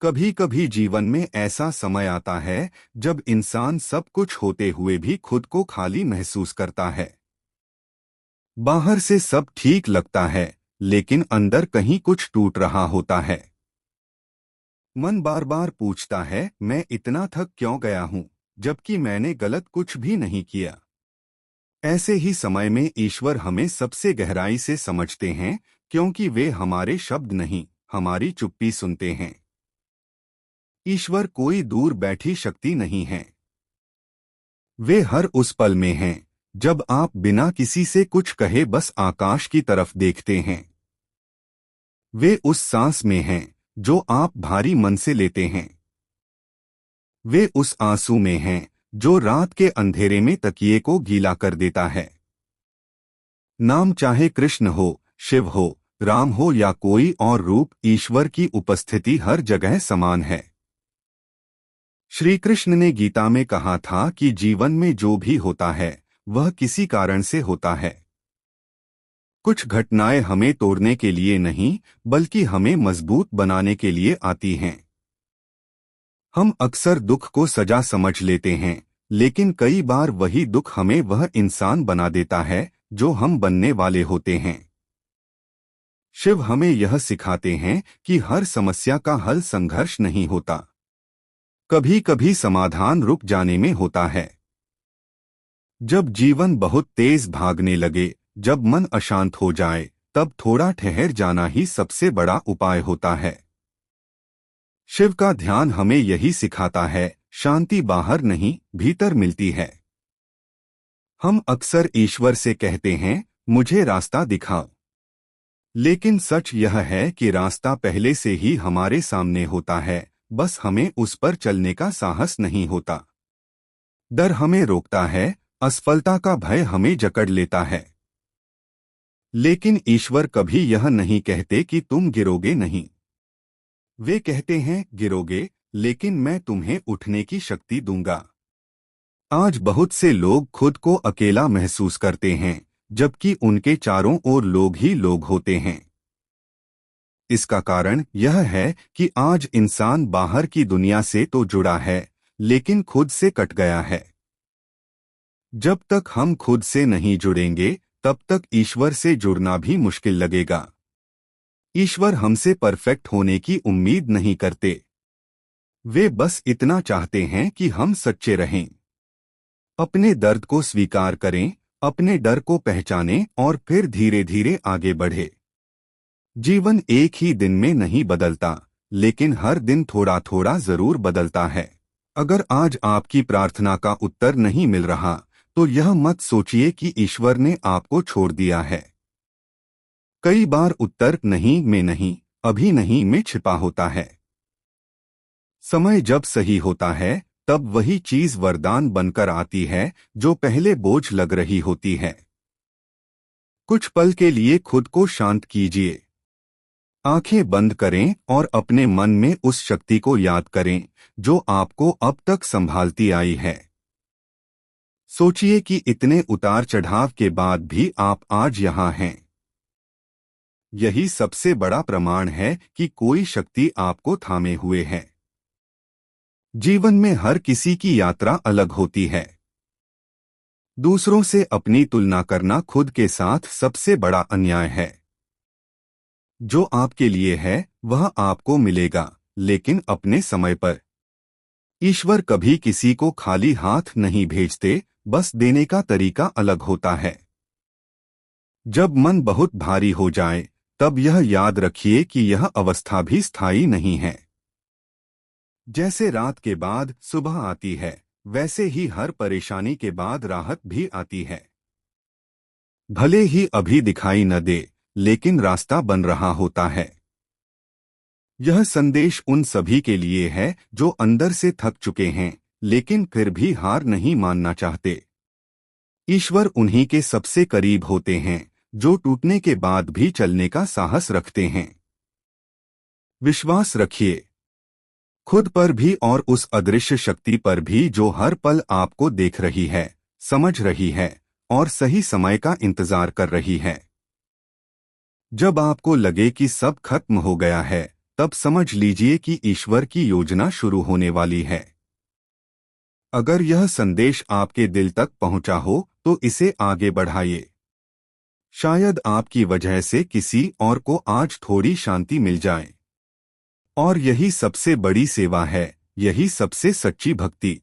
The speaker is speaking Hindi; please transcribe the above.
कभी कभी जीवन में ऐसा समय आता है जब इंसान सब कुछ होते हुए भी खुद को खाली महसूस करता है। बाहर से सब ठीक लगता है, लेकिन अंदर कहीं कुछ टूट रहा होता है। मन बार बार पूछता है, मैं इतना थक क्यों गया हूं, जबकि मैंने गलत कुछ भी नहीं किया। ऐसे ही समय में ईश्वर हमें सबसे गहराई से समझते हैं, क्योंकि वे हमारे शब्द नहीं, हमारी चुप्पी सुनते हैं। ईश्वर कोई दूर बैठी शक्ति नहीं है। वे हर उस पल में हैं जब आप बिना किसी से कुछ कहे बस आकाश की तरफ देखते हैं। वे उस सांस में हैं जो आप भारी मन से लेते हैं। वे उस आंसू में हैं जो रात के अंधेरे में तकिए को गीला कर देता है। नाम चाहे कृष्ण हो, शिव हो, राम हो या कोई और रूप, ईश्वर की उपस्थिति हर जगह समान है। श्री कृष्ण ने गीता में कहा था कि जीवन में जो भी होता है वह किसी कारण से होता है। कुछ घटनाएं हमें तोड़ने के लिए नहीं, बल्कि हमें मजबूत बनाने के लिए आती हैं। हम अक्सर दुख को सजा समझ लेते हैं, लेकिन कई बार वही दुख हमें वह इंसान बना देता है जो हम बनने वाले होते हैं। शिव हमें यह सिखाते हैं कि हर समस्या का हल संघर्ष नहीं होता। कभी कभी समाधान रुक जाने में होता है। जब जीवन बहुत तेज भागने लगे, जब मन अशांत हो जाए, तब थोड़ा ठहर जाना ही सबसे बड़ा उपाय होता है। शिव का ध्यान हमें यही सिखाता है, शांति बाहर नहीं, भीतर मिलती है। हम अक्सर ईश्वर से कहते हैं, मुझे रास्ता दिखाओ। लेकिन सच यह है कि रास्ता पहले से ही हमारे सामने होता है, बस हमें उस पर चलने का साहस नहीं होता। डर हमें रोकता है, असफलता का भय हमें जकड़ लेता है। लेकिन ईश्वर कभी यह नहीं कहते कि तुम गिरोगे नहीं। वे कहते हैं, गिरोगे, लेकिन मैं तुम्हें उठने की शक्ति दूंगा। आज बहुत से लोग खुद को अकेला महसूस करते हैं, जबकि उनके चारों ओर लोग ही लोग होते हैं। इसका कारण यह है कि आज इंसान बाहर की दुनिया से तो जुड़ा है, लेकिन खुद से कट गया है। जब तक हम खुद से नहीं जुड़ेंगे, तब तक ईश्वर से जुड़ना भी मुश्किल लगेगा। ईश्वर हमसे परफेक्ट होने की उम्मीद नहीं करते। वे बस इतना चाहते हैं कि हम सच्चे रहें, अपने दर्द को स्वीकार करें, अपने डर को पहचानें और फिर धीरे धीरे आगे बढ़े। जीवन एक ही दिन में नहीं बदलता, लेकिन हर दिन थोड़ा थोड़ा जरूर बदलता है। अगर आज आपकी प्रार्थना का उत्तर नहीं मिल रहा, तो यह मत सोचिए कि ईश्वर ने आपको छोड़ दिया है। कई बार उत्तर नहीं में नहीं, अभी नहीं में छिपा होता है। समय जब सही होता है, तब वही चीज वरदान बनकर आती है जो पहले बोझ लग रही होती है। कुछ पल के लिए खुद को शांत कीजिए। आंखें बंद करें और अपने मन में उस शक्ति को याद करें जो आपको अब तक संभालती आई है। सोचिए कि इतने उतार चढ़ाव के बाद भी आप आज यहाँ हैं। यही सबसे बड़ा प्रमाण है कि कोई शक्ति आपको थामे हुए है। जीवन में हर किसी की यात्रा अलग होती है। दूसरों से अपनी तुलना करना खुद के साथ सबसे बड़ा अन्याय है। जो आपके लिए है वह आपको मिलेगा, लेकिन अपने समय पर। ईश्वर कभी किसी को खाली हाथ नहीं भेजते, बस देने का तरीका अलग होता है। जब मन बहुत भारी हो जाए, तब यह याद रखिए कि यह अवस्था भी स्थायी नहीं है। जैसे रात के बाद सुबह आती है, वैसे ही हर परेशानी के बाद राहत भी आती है। भले ही अभी दिखाई न दे, लेकिन रास्ता बन रहा होता है। यह संदेश उन सभी के लिए है जो अंदर से थक चुके हैं, लेकिन फिर भी हार नहीं मानना चाहते। ईश्वर उन्हीं के सबसे करीब होते हैं जो टूटने के बाद भी चलने का साहस रखते हैं। विश्वास रखिए, खुद पर भी और उस अदृश्य शक्ति पर भी जो हर पल आपको देख रही है, समझ रही है और सही समय का इंतजार कर रही है। जब आपको लगे कि सब खत्म हो गया है, तब समझ लीजिए कि ईश्वर की योजना शुरू होने वाली है। अगर यह संदेश आपके दिल तक पहुंचा हो तो इसे आगे बढ़ाइए। शायद आपकी वजह से किसी और को आज थोड़ी शांति मिल जाए। और यही सबसे बड़ी सेवा है, यही सबसे सच्ची भक्ति।